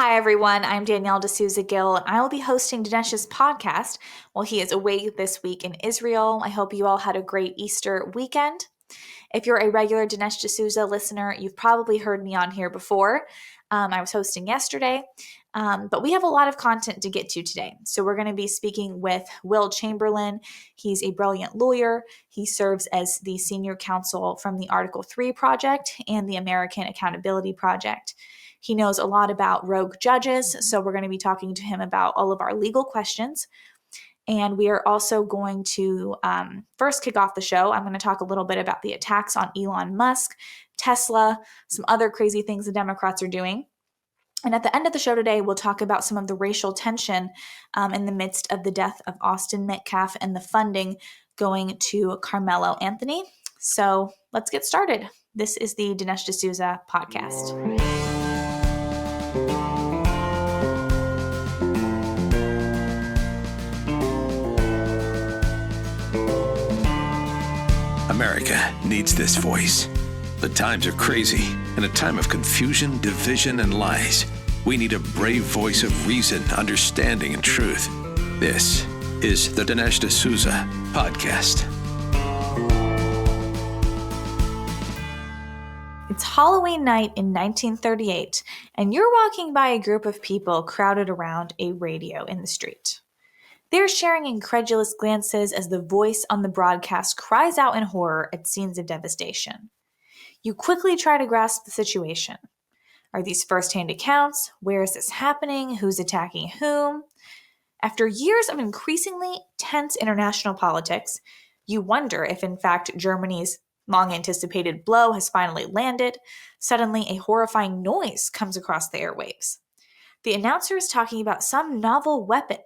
Hi, everyone. I'm Danielle D'Souza Gill, and I will be hosting Dinesh's podcast while he is away this week in Israel. I hope you all had a great Easter weekend. If you're a regular Dinesh D'Souza listener, you've probably heard me on here before. I was hosting yesterday, but we have a lot of content to get to today. So we're going to be speaking with Will Chamberlain. He's a brilliant lawyer. He serves as the senior counsel from the Article 3 Project and the American Accountability Project. He knows a lot about rogue judges, so we're going to be talking to him about all of our legal questions. And we are also going to first kick off the show. I'm going to talk a little bit about the attacks on Elon Musk, Tesla, some other crazy things the Democrats are doing. And at the end of the show today, we'll talk about some of the racial tension in the midst of the death of Austin Metcalf and the funding going to Karmelo Anthony. So let's get started. This is the Dinesh D'Souza podcast. America needs this voice. The times are crazy. In a time of confusion, division, and lies, we need a brave voice of reason, understanding, and truth. This is the Dinesh D'Souza podcast. It's Halloween night in 1938, and you're walking by a group of people crowded around a radio in the street. They're sharing incredulous glances as the voice on the broadcast cries out in horror at scenes of devastation. You quickly try to grasp the situation. Are these first-hand accounts? Where is this happening? Who's attacking whom? After years of increasingly tense international politics, you wonder if in fact Germany's long-anticipated blow has finally landed. Suddenly, a horrifying noise comes across the airwaves. The announcer is talking about some novel weapon,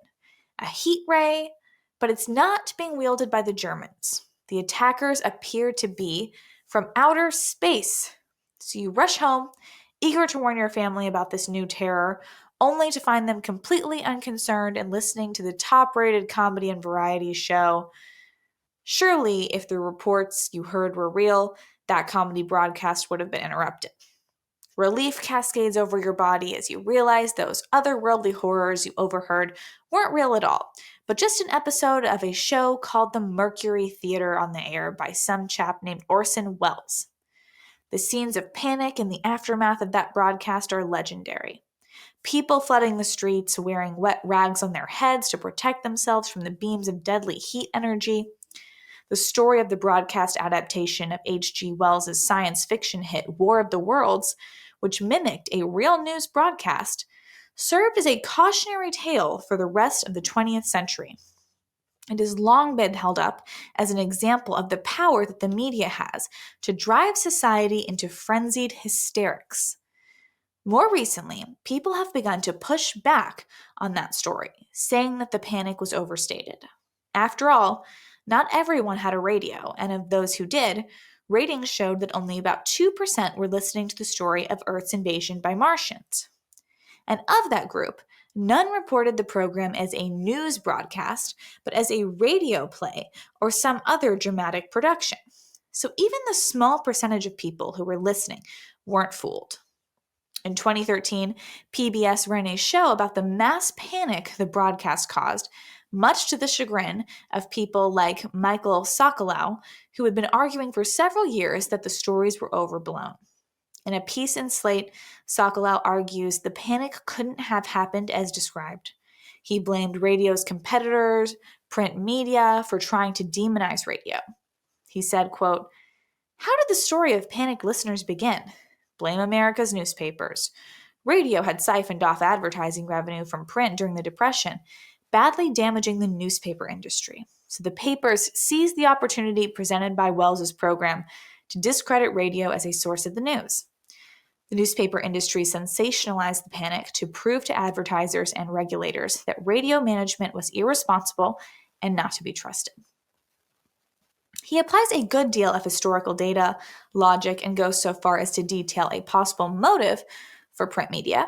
a heat ray, but it's not being wielded by the Germans. The attackers appear to be from outer space. So you rush home, eager to warn your family about this new terror, only to find them completely unconcerned and listening to the top-rated comedy and variety show. Surely, if the reports you heard were real, that comedy broadcast would have been interrupted. Relief cascades over your body as you realize those otherworldly horrors you overheard weren't real at all, but just an episode of a show called The Mercury Theater on the air by some chap named Orson Welles. The scenes of panic in the aftermath of that broadcast are legendary. People flooding the streets, wearing wet rags on their heads to protect themselves from the beams of deadly heat energy. The story of the broadcast adaptation of H.G. Wells' science fiction hit War of the Worlds, which mimicked a real news broadcast, served as a cautionary tale for the rest of the 20th century. It has long been held up as an example of the power that the media has to drive society into frenzied hysterics. More recently, people have begun to push back on that story, saying that the panic was overstated. After all, not everyone had a radio, and of those who did, ratings showed that only about 2% were listening to the story of Earth's invasion by Martians. And of that group, none reported the program as a news broadcast, but as a radio play or some other dramatic production. So even the small percentage of people who were listening weren't fooled. In 2013, PBS ran a show about the mass panic the broadcast caused, much to the chagrin of people like Michael Sokolow, who had been arguing for several years that the stories were overblown. In a piece in Slate, Sokolow argues the panic couldn't have happened as described. He blamed radio's competitors, print media, for trying to demonize radio. He said, quote, "How did the story of panicked listeners begin? Blame America's newspapers. Radio had siphoned off advertising revenue from print during the Depression, badly damaging the newspaper industry. So the papers seized the opportunity presented by Wells's program to discredit radio as a source of the news. The newspaper industry sensationalized the panic to prove to advertisers and regulators that radio management was irresponsible and not to be trusted." He applies a good deal of historical data, logic, and goes so far as to detail a possible motive for print media.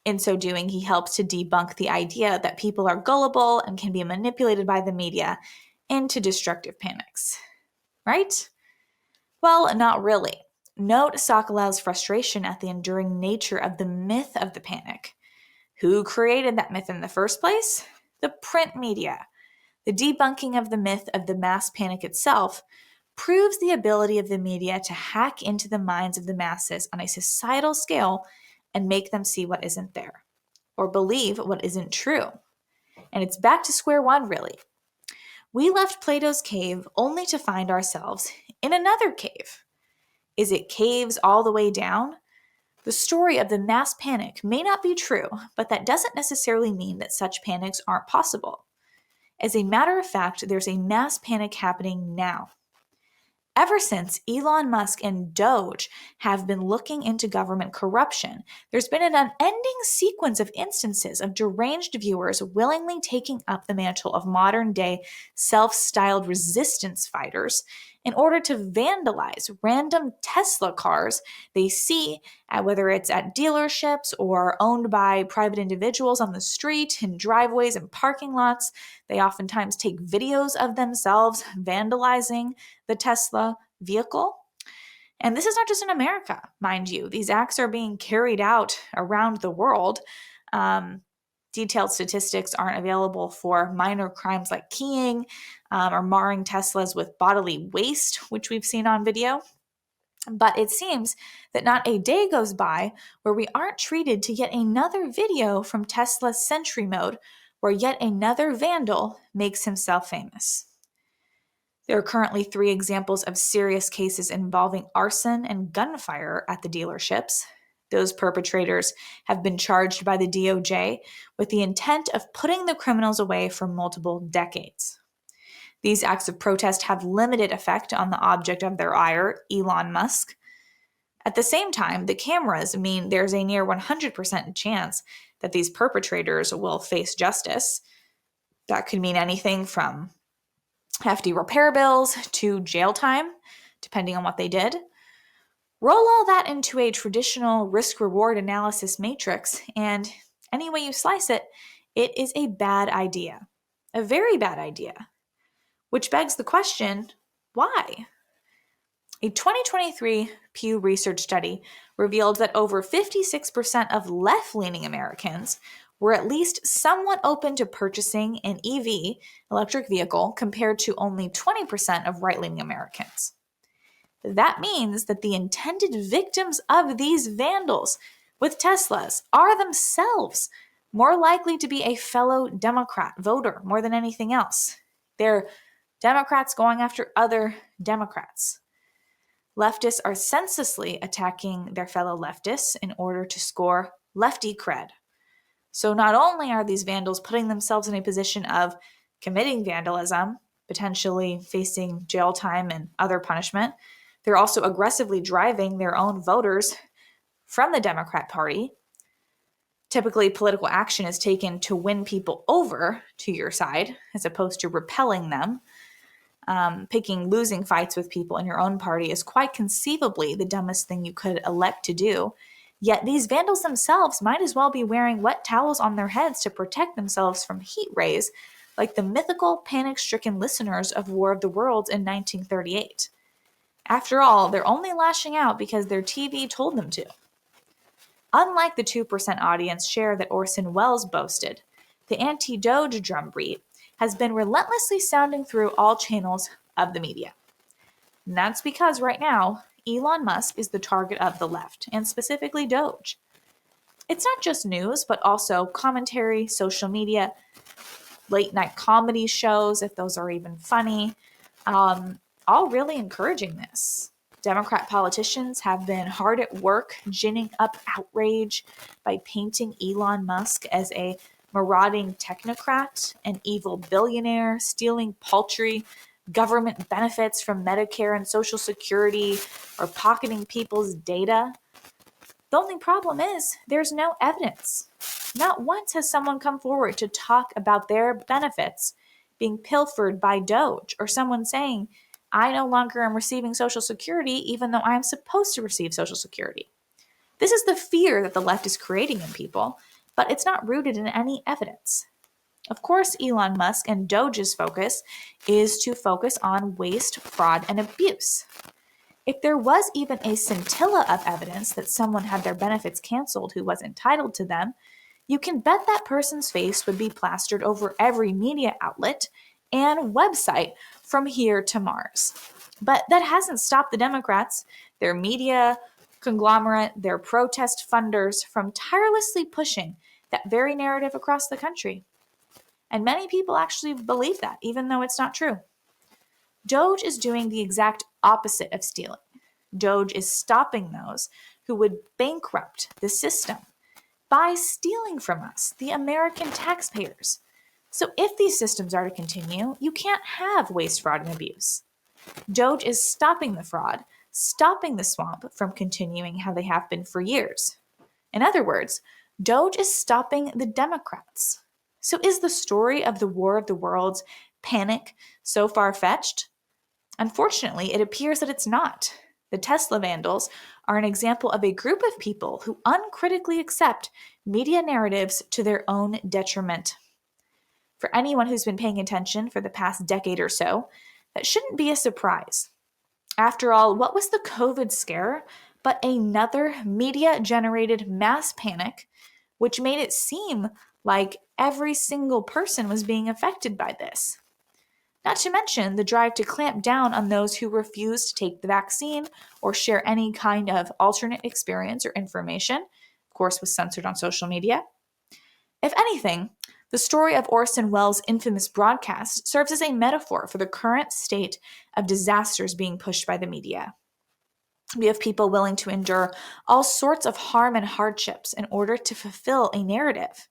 In so doing, he helps to debunk the idea that people are gullible and can be manipulated by the media into destructive panics. Right? Well, not really. Note Sokolow's frustration at the enduring nature of the myth of the panic. Who created that myth in the first place? The print media. The debunking of the myth of the mass panic itself proves the ability of the media to hack into the minds of the masses on a societal scale and make them see what isn't there, or believe what isn't true. And it's back to square one, really. We left Plato's cave only to find ourselves in another cave. Is it caves all the way down? The story of the mass panic may not be true, but that doesn't necessarily mean that such panics aren't possible. As a matter of fact, there's a mass panic happening now. Ever since Elon Musk and Doge have been looking into government corruption, there's been an unending sequence of instances of deranged viewers willingly taking up the mantle of modern-day self-styled resistance fighters in order to vandalize random Tesla cars they see, whether it's at dealerships or owned by private individuals on the street, in driveways and parking lots. They oftentimes take videos of themselves vandalizing the Tesla vehicle. And this is not just in America, mind you. These acts are being carried out around the world. Detailed statistics aren't available for minor crimes like keying or marring Teslas with bodily waste, which we've seen on video. But it seems that not a day goes by where we aren't treated to yet another video from Tesla's Sentry Mode, where yet another vandal makes himself famous. There are currently 3 examples of serious cases involving arson and gunfire at the dealerships. Those perpetrators have been charged by the DOJ with the intent of putting the criminals away for multiple decades. These acts of protest have limited effect on the object of their ire, Elon Musk. At the same time, the cameras mean there's a near 100% chance that these perpetrators will face justice. That could mean anything from hefty repair bills to jail time, depending on what they did. Roll all that into a traditional risk-reward analysis matrix, and any way you slice it, it is a bad idea. A very bad idea. Which begs the question, why? A 2023 Pew Research study revealed that over 56% of left-leaning Americans were at least somewhat open to purchasing an EV, electric vehicle, compared to only 20% of right-leaning Americans. That means that the intended victims of these vandals with Teslas are themselves more likely to be a fellow Democrat voter more than anything else. They're Democrats going after other Democrats. Leftists are senselessly attacking their fellow leftists in order to score lefty cred. So not only are these vandals putting themselves in a position of committing vandalism, potentially facing jail time and other punishment, they're also aggressively driving their own voters from the Democrat Party. Typically, political action is taken to win people over to your side as opposed to repelling them. Picking losing fights with people in your own party is quite conceivably the dumbest thing you could elect to do. Yet these vandals themselves might as well be wearing wet towels on their heads to protect themselves from heat rays, like the mythical panic-stricken listeners of War of the Worlds in 1938. After all, they're only lashing out because their TV told them to. Unlike the 2% audience share that Orson Welles boasted, the anti-Doge drumbeat has been relentlessly sounding through all channels of the media. And that's because right now, Elon Musk is the target of the left, and specifically Doge. It's not just news, but also commentary, social media, late-night comedy shows, if those are even funny, all really encouraging this. Democrat politicians have been hard at work ginning up outrage by painting Elon Musk as a marauding technocrat, an evil billionaire, stealing paltry government benefits from Medicare and Social Security, or pocketing people's data. The only problem is there's no evidence. Not once has someone come forward to talk about their benefits being pilfered by Doge, or someone saying, I no longer am receiving Social Security even though I am supposed to receive Social Security. This is the fear that the left is creating in people, but it's not rooted in any evidence. Of course, Elon Musk and Doge's focus is to focus on waste, fraud, and abuse. If there was even a scintilla of evidence that someone had their benefits canceled who was entitled to them, you can bet that person's face would be plastered over every media outlet and website from here to Mars. But that hasn't stopped the Democrats, their media conglomerate, their protest funders from tirelessly pushing that very narrative across the country. And many people actually believe that, even though it's not true. Doge is doing the exact opposite of stealing. Doge is stopping those who would bankrupt the system by stealing from us, the American taxpayers. So if these systems are to continue, you can't have waste, fraud, and abuse. Doge is stopping the fraud, stopping the swamp from continuing how they have been for years. In other words, Doge is stopping the Democrats. So is the story of the War of the Worlds panic so far-fetched? Unfortunately, it appears that it's not. The Tesla vandals are an example of a group of people who uncritically accept media narratives to their own detriment. For anyone who's been paying attention for the past decade or so, that shouldn't be a surprise. After all, what was the COVID scare but another media-generated mass panic, which made it seem like every single person was being affected by this? Not to mention the drive to clamp down on those who refuse to take the vaccine or share any kind of alternate experience or information, of course, was censored on social media. If anything, the story of Orson Welles' infamous broadcast serves as a metaphor for the current state of disasters being pushed by the media. We have people willing to endure all sorts of harm and hardships in order to fulfill a narrative.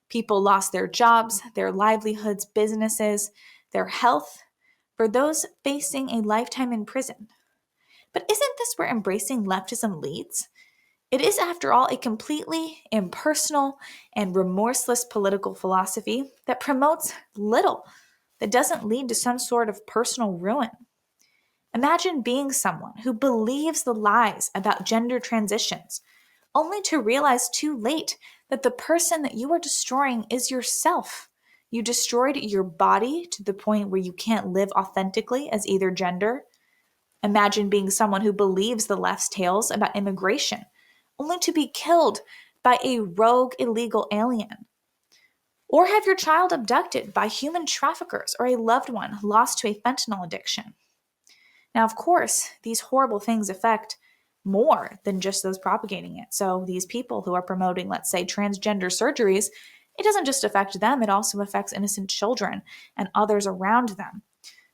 People lost their jobs, their livelihoods, businesses, their health, for those facing a lifetime in prison. But isn't this where embracing leftism leads? It is, after all, a completely impersonal and remorseless political philosophy that promotes little, that doesn't lead to some sort of personal ruin. Imagine being someone who believes the lies about gender transitions, only to realize too late that the person that you are destroying is yourself. You destroyed your body to the point where you can't live authentically as either gender. Imagine being someone who believes the left's tales about immigration, only to be killed by a rogue illegal alien. Or have your child abducted by human traffickers or a loved one lost to a fentanyl addiction. Now, of course, these horrible things affect more than just those propagating it. So these people who are promoting, let's say, transgender surgeries, it doesn't just affect them, it also affects innocent children and others around them.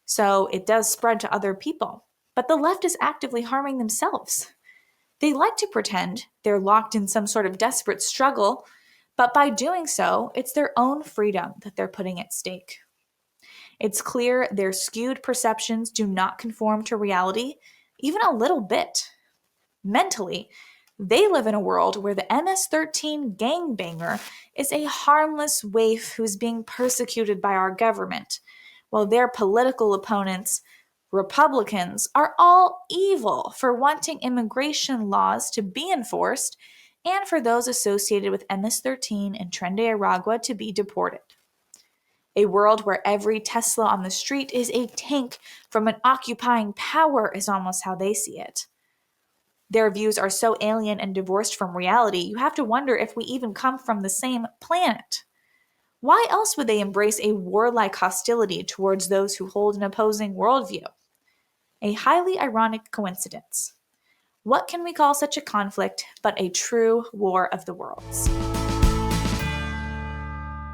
So it does spread to other people. But the left is actively harming themselves. They like to pretend they're locked in some sort of desperate struggle, but by doing so, it's their own freedom that they're putting at stake. It's clear their skewed perceptions do not conform to reality, even a little bit. Mentally, they live in a world where the MS-13 gangbanger is a harmless waif who's being persecuted by our government, while their political opponents, Republicans, are all evil for wanting immigration laws to be enforced and for those associated with MS-13 and Tren de Aragua to be deported. A world where every Tesla on the street is a tank from an occupying power is almost how they see it. Their views are so alien and divorced from reality, you have to wonder if we even come from the same planet. Why else would they embrace a warlike hostility towards those who hold an opposing worldview? A highly ironic coincidence. What can we call such a conflict but a true war of the worlds?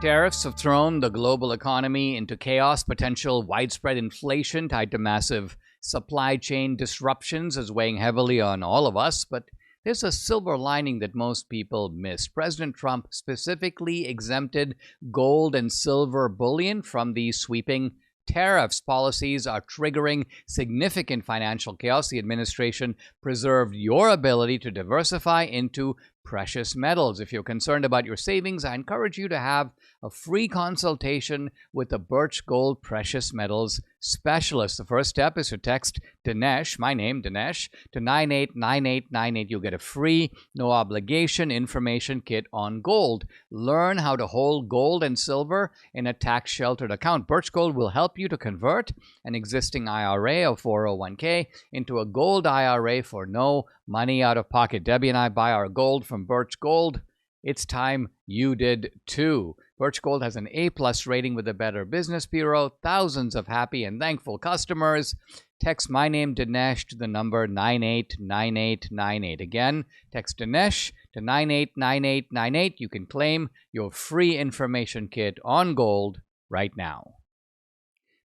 Tariffs have thrown the global economy into chaos. Potential widespread inflation tied to massive supply chain disruptions is weighing heavily on all of us, but there's a silver lining that most people miss. President Trump specifically exempted gold and silver bullion from these sweeping tariffs. Policies are triggering significant financial chaos. The administration preserved your ability to diversify into precious metals. If you're concerned about your savings, I encourage you to have a free consultation with a Birch Gold Precious Metals specialist. The first step is to text Dinesh, my name, Dinesh, to 989898. You'll get a free, no obligation information kit on gold. Learn how to hold gold and silver in a tax-sheltered account. Birch Gold will help you to convert an existing IRA or 401k into a gold IRA for no money out of pocket. Debbie and I buy our gold from Birch Gold. It's time you did too. Birch Gold has an A-plus rating with the Better Business Bureau, thousands of happy and thankful customers. Text my name Dinesh to the number 989898. Again, text Dinesh to 989898. You can claim your free information kit on gold right now.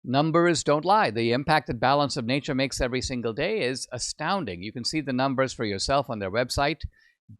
Numbers don't lie. The impact that Balance of Nature makes every single day is astounding. You can see the numbers for yourself on their website,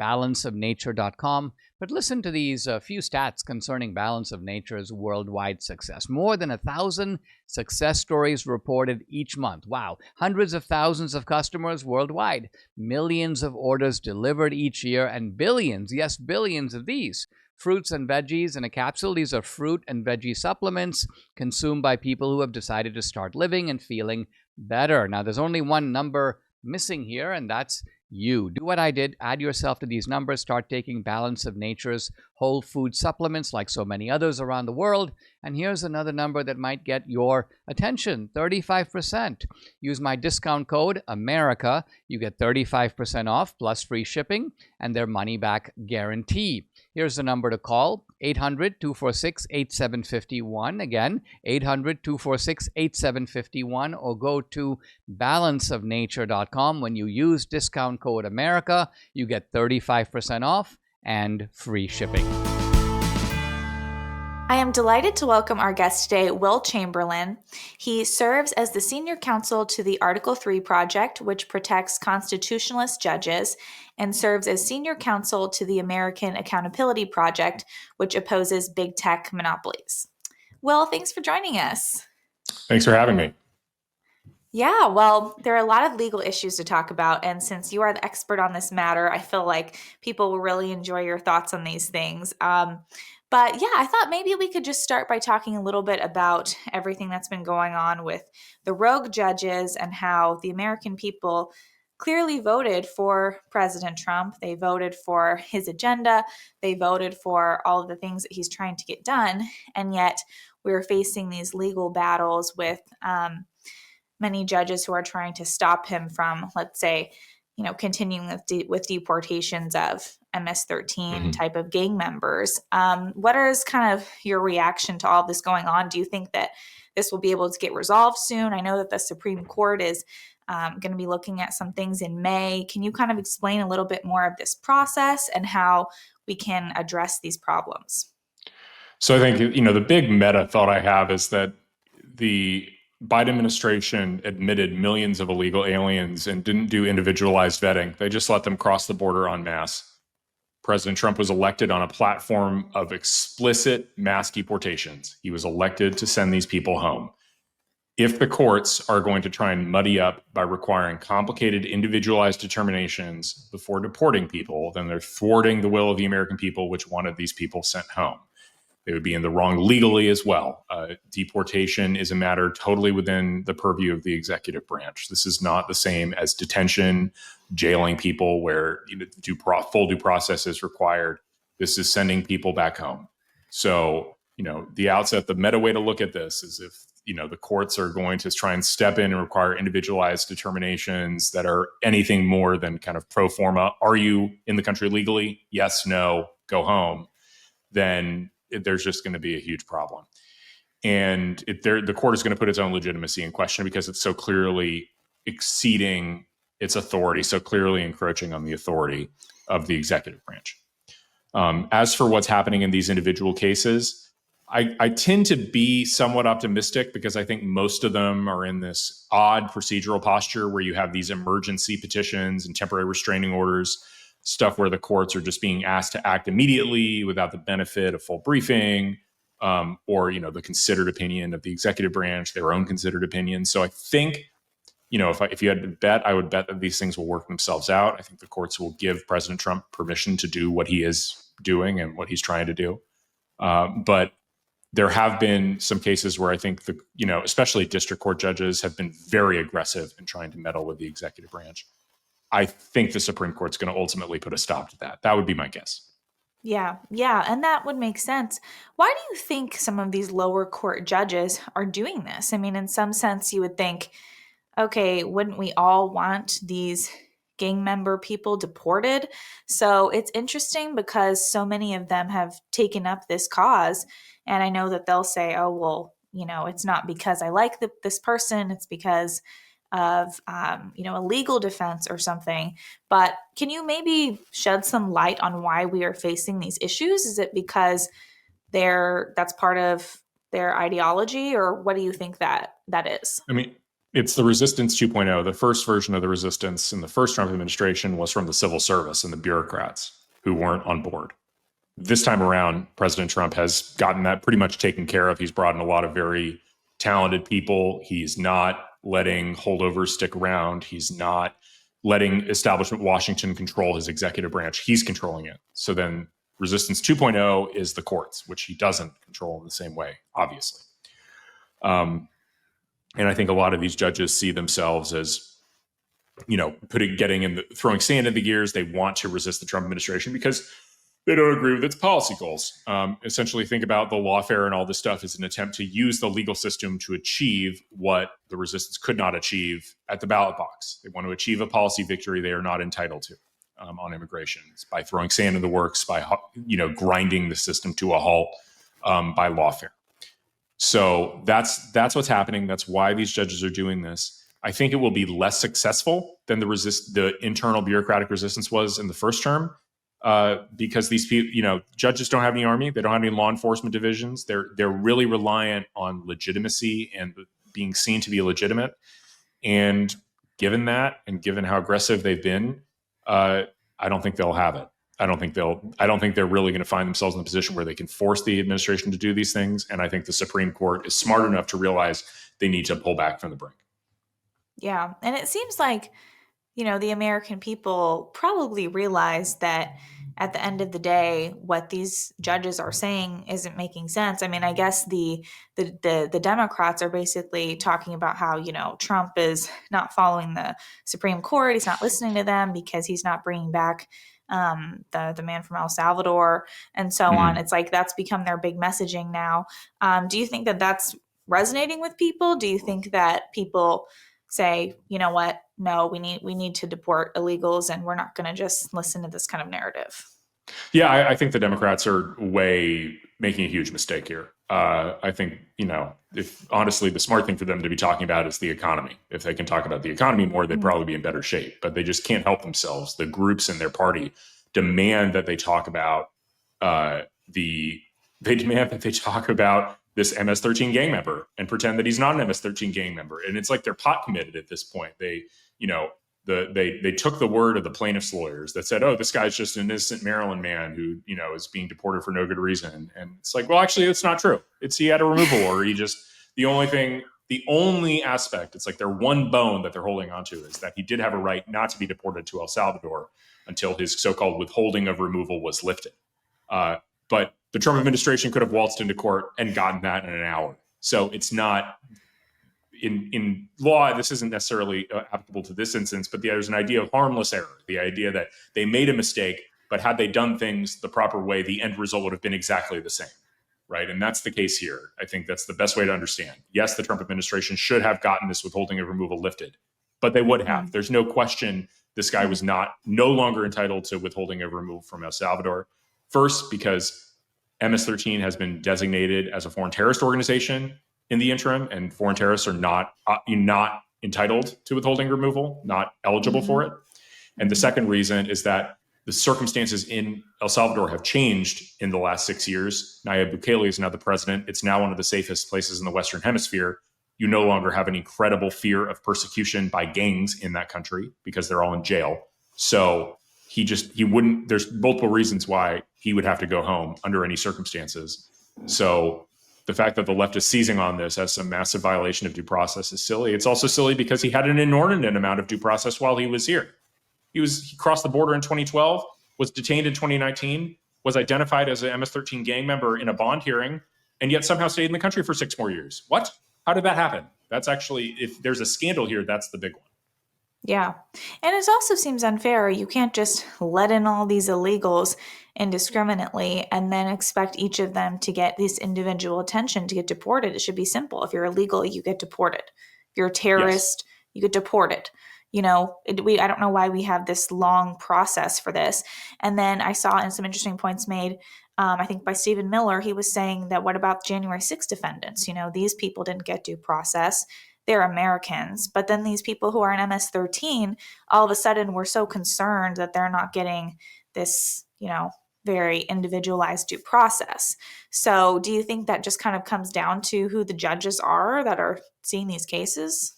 balanceofnature.com. But listen to these few stats concerning Balance of Nature's worldwide success. More than 1,000 success stories reported each month. Wow. Hundreds of thousands of customers worldwide. Millions of orders delivered each year, and billions, yes, billions of these fruits and veggies in a capsule. These are fruit and veggie supplements consumed by people who have decided to start living and feeling better. Now, there's only one number missing here, and that's you. Do what I did. Add yourself to these numbers. Start taking Balance of Nature's whole food supplements like so many others around the world. And here's another number that might get your attention, 35%. Use my discount code, AMERICA. You get 35% off plus free shipping and their money-back guarantee. Here's the number to call, 800-246-8751. Again, 800-246-8751, or go to balanceofnature.com. When you use discount code AMERICA, you get 35% off and free shipping. I am delighted to welcome our guest today, Will Chamberlain. He serves as the senior counsel to the Article 3 Project, which protects constitutionalist judges, and serves as senior counsel to the American Accountability Project, which opposes big tech monopolies. Will, thanks for joining us. Thanks for having me. Yeah, well, there are a lot of legal issues to talk about, and since you are the expert on this matter, I feel like people will really enjoy your thoughts on these things. But yeah, I thought maybe we could just start by talking a little bit about everything that's been going on with the rogue judges and how the American people clearly voted for President Trump. They voted for his agenda. They voted for all of the things that he's trying to get done. And yet we're facing these legal battles with many judges who are trying to stop him from, let's say, continuing with deportations of MS-13 type of gang members. What is kind of your reaction to all this going on? Do you think that this will be able to get resolved soon? I know that the Supreme Court is going to be looking at some things in May. Can you kind of explain a little bit more of this process and how we can address these problems? So I think, the big meta thought I have is that the Biden administration admitted millions of illegal aliens and didn't do individualized vetting. They just let them cross the border en masse. President Trump was elected on a platform of explicit mass deportations. He was elected to send these people home. If the courts are going to try and muddy up by requiring complicated individualized determinations before deporting people, then they're thwarting the will of the American people, which wanted these people sent home. They would be in the wrong legally as well. Deportation is a matter totally within the purview of the executive branch. This is not the same as detention, jailing people where full due process is required. This is sending people back home. So, the outset, the meta way to look at this is if, the courts are going to try and step in and require individualized determinations that are anything more than kind of pro forma. Are you in the country legally? Yes, no, go home. Then there's just going to be a huge problem. And the court is going to put its own legitimacy in question because it's so clearly exceeding its authority, so clearly encroaching on the authority of the executive branch. As for what's happening in these individual cases, I tend to be somewhat optimistic because I think most of them are in this odd procedural posture where you have these emergency petitions and temporary restraining orders, stuff where the courts are just being asked to act immediately without the benefit of full briefing, or the considered opinion of the executive branch, their own considered opinion. So I think, if you had to bet, I would bet that these things will work themselves out. I think the courts will give President Trump permission to do what he is doing and what he's trying to do. But there have been some cases where I think especially district court judges have been very aggressive in trying to meddle with the executive branch. I think the Supreme Court's going to ultimately put a stop to that. That would be my guess. Yeah, and that would make sense. Why do you think some of these lower court judges are doing this? I mean, in some sense, you would think, okay, wouldn't we all want these gang member people deported. So it's interesting because so many of them have taken up this cause. And I know that they'll say, oh, well, it's not because I like this person. It's because of, a legal defense or something. But can you maybe shed some light on why we are facing these issues? Is it because that's part of their ideology, or what do you think that is? I mean, it's the resistance 2.0. The first version of the resistance in the first Trump administration was from the civil service and the bureaucrats who weren't on board. This time around, President Trump has gotten that pretty much taken care of. He's brought in a lot of very talented people. He's not letting holdovers stick around. He's not letting establishment Washington control his executive branch. He's controlling it. So then resistance 2.0 is the courts, which he doesn't control in the same way, obviously. And I think a lot of these judges see themselves as, throwing sand in the gears. They want to resist the Trump administration because they don't agree with its policy goals. Essentially, think about the lawfare and all this stuff as an attempt to use the legal system to achieve what the resistance could not achieve at the ballot box. They want to achieve a policy victory they are not entitled to on immigration. It's by throwing sand in the works, by grinding the system to a halt by lawfare. So that's what's happening. That's why these judges are doing this. I think it will be less successful than the internal bureaucratic resistance was in the first term. Because these people, judges don't have any army. They don't have any law enforcement divisions. They're really reliant on legitimacy and being seen to be legitimate. And given that, and given how aggressive they've been, I don't think they'll have it. I don't think they're really going to find themselves in a position where they can force the administration to do these things. And I think the Supreme Court is smart enough to realize they need to pull back from the brink. Yeah. And it seems like, the American people probably realize that at the end of the day, what these judges are saying isn't making sense. I mean, I guess the Democrats are basically talking about how, Trump is not following the Supreme Court. He's not listening to them because he's not bringing back the man from El Salvador and so on. It's like that's become their big messaging now. Do you think that that's resonating with people? Do you think that people say, you know what, no, we need to deport illegals and we're not going to just listen to this kind of narrative? Yeah, I think the Democrats are making a huge mistake here. I think, if honestly, the smart thing for them to be talking about is the economy. If they can talk about the economy more, they'd probably be in better shape, but they just can't help themselves. The groups in their party demand that they talk about this MS-13 gang member and pretend that he's not an MS-13 gang member. And it's like they're pot committed at this point. They took the word of the plaintiff's lawyers that said, oh, this guy's just an innocent Maryland man who, is being deported for no good reason. And it's like, well, actually, it's not true. He had a removal order. The only aspect, it's like their one bone that they're holding onto is that he did have a right not to be deported to El Salvador until his so-called withholding of removal was lifted. But the Trump administration could have waltzed into court and gotten that in an hour. So it's not in law. This isn't necessarily applicable to this instance, but there's an idea of harmless error, the idea that they made a mistake, but had they done things the proper way, the end result would have been exactly the same. Right. And that's the case here. I think that's the best way to understand. Yes, the Trump administration should have gotten this withholding of removal lifted, but they would have. There's no question this guy was no longer entitled to withholding of removal from El Salvador. First, because MS-13 has been designated as a foreign terrorist organization in the interim, and foreign terrorists are not entitled to withholding removal, not eligible for it. And the second reason is that the circumstances in El Salvador have changed in the last 6 years. Nayib Bukele is now the president. It's now one of the safest places in the Western Hemisphere. You no longer have any credible fear of persecution by gangs in that country because they're all in jail. So he wouldn't, there's multiple reasons why he would have to go home under any circumstances. So the fact that the left is seizing on this as some massive violation of due process is silly. It's also silly because he had an inordinate amount of due process while he was here. He crossed the border in 2012, was detained in 2019, was identified as an MS-13 gang member in a bond hearing, and yet somehow stayed in the country for 6 more years. What? How did that happen? That's actually, if there's a scandal here, that's the big one. Yeah. And it also seems unfair. You can't just let in all these illegals indiscriminately and then expect each of them to get this individual attention to get deported. It should be simple. If you're illegal, you get deported. If you're a terrorist, you get deported. I don't know why we have this long process for this. And then I saw in some interesting points made, I think by Stephen Miller, he was saying that what about January 6 defendants? These people didn't get due process. They're Americans. But then these people who are in MS-13, all of a sudden we're so concerned that they're not getting this, very individualized due process. So do you think that just kind of comes down to who the judges are that are seeing these cases?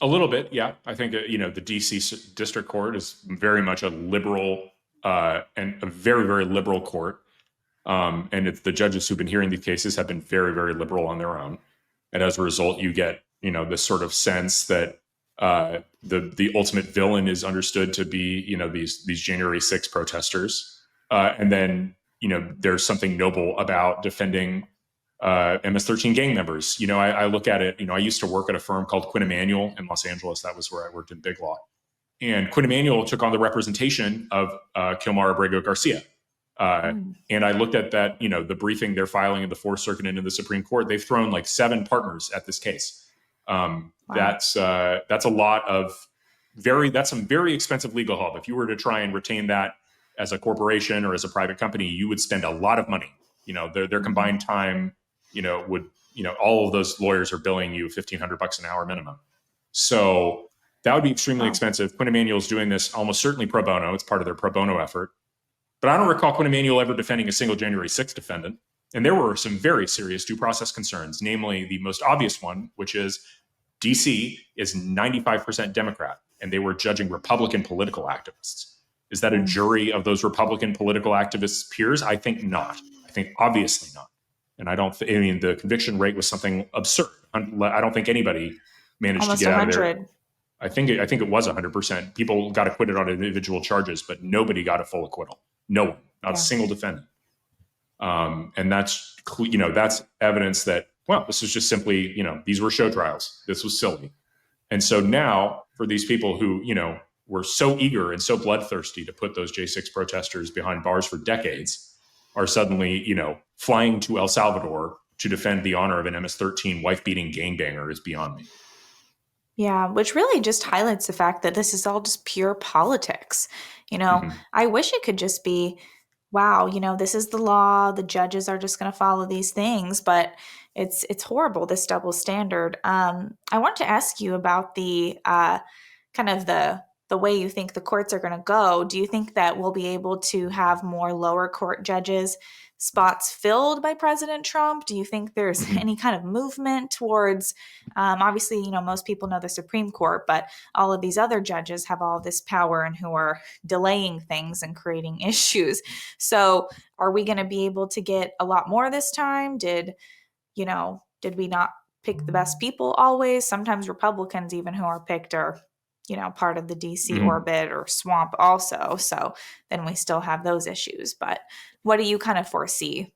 A little bit, yeah. I think, the DC District Court is very much a liberal and a very, very liberal court. And it's the judges who've been hearing these cases have been very, very liberal on their own. And as a result, you get, this sort of sense that the ultimate villain is understood to be, these January 6 protesters. And then, there's something noble about defending MS-13 gang members. I look at it, I used to work at a firm called Quinn Emanuel in Los Angeles. That was where I worked in big law. And Quinn Emanuel took on the representation of Kilmar Abrego Garcia. And I looked at that, the briefing they're filing in the Fourth Circuit and in the Supreme Court. They've thrown like 7 partners at this case. Wow. That's a lot of that's some very expensive legal help. If you were to try and retain that as a corporation or as a private company, you would spend a lot of money. Their combined time, all of those lawyers are billing you $1,500 an hour minimum. So that would be extremely expensive. Quinn Emanuel's doing this almost certainly pro bono. It's part of their pro bono effort. But I don't recall Quinn Emanuel ever defending a single January 6th defendant. And there were some very serious due process concerns, namely the most obvious one, which is DC is 95% Democrat, and they were judging Republican political activists. Is that a jury of those Republican political activists' peers? I think not. I think obviously not. And the conviction rate was something absurd. I don't think anybody managed almost to get 100. out of there. I think it was 100%. People got acquitted on individual charges, but nobody got a full acquittal. No one, not a single defendant. And that's evidence that, well, this is just simply, these were show trials. This was silly. And so now for these people who, were so eager and so bloodthirsty to put those J6 protesters behind bars for decades are suddenly, flying to El Salvador to defend the honor of an MS-13 wife-beating gangbanger is beyond me. Yeah, which really just highlights the fact that this is all just pure politics. I wish it could just be, wow, this is the law. The judges are just going to follow these things, but it's horrible, this double standard. I want to ask you about the kind of the way you think the courts are going to go. Do you think that we'll be able to have more lower court judges spots filled by President Trump? Do you think there's any kind of movement towards, obviously, most people know the Supreme Court, but all of these other judges have all this power and who are delaying things and creating issues. So are we going to be able to get a lot more this time? Did we not pick the best people always? Sometimes Republicans, even who are picked, are part of the DC orbit or swamp also. So then we still have those issues. But what do you kind of foresee?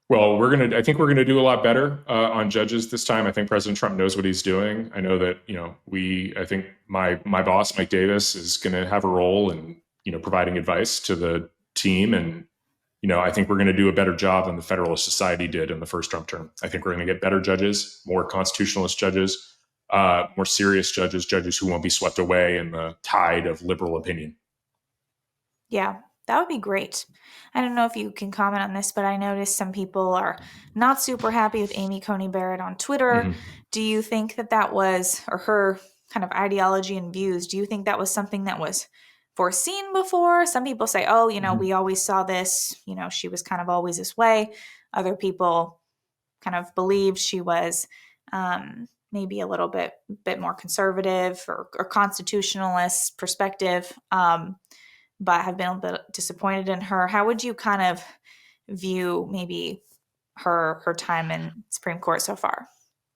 Well, I think we're gonna do a lot better on judges this time. I think President Trump knows what he's doing. I know that I think my boss Mike Davis is going to have a role in providing advice to the team, and I think we're going to do a better job than the Federalist Society did in the first Trump term. I think we're going to get better judges, more constitutionalist judges, more serious judges who won't be swept away in the tide of liberal opinion. Yeah, that would be great. I don't know if you can comment on this, but I noticed some people are not super happy with Amy Coney Barrett on Twitter. Do you think that was, or her kind of ideology and views, do you think that was something that was foreseen before? Some people say, we always saw this, she was kind of always this way. Other people kind of believed she was maybe a little bit more conservative or constitutionalist perspective, but have been a bit disappointed in her. How would you kind of view maybe her time in Supreme Court so far?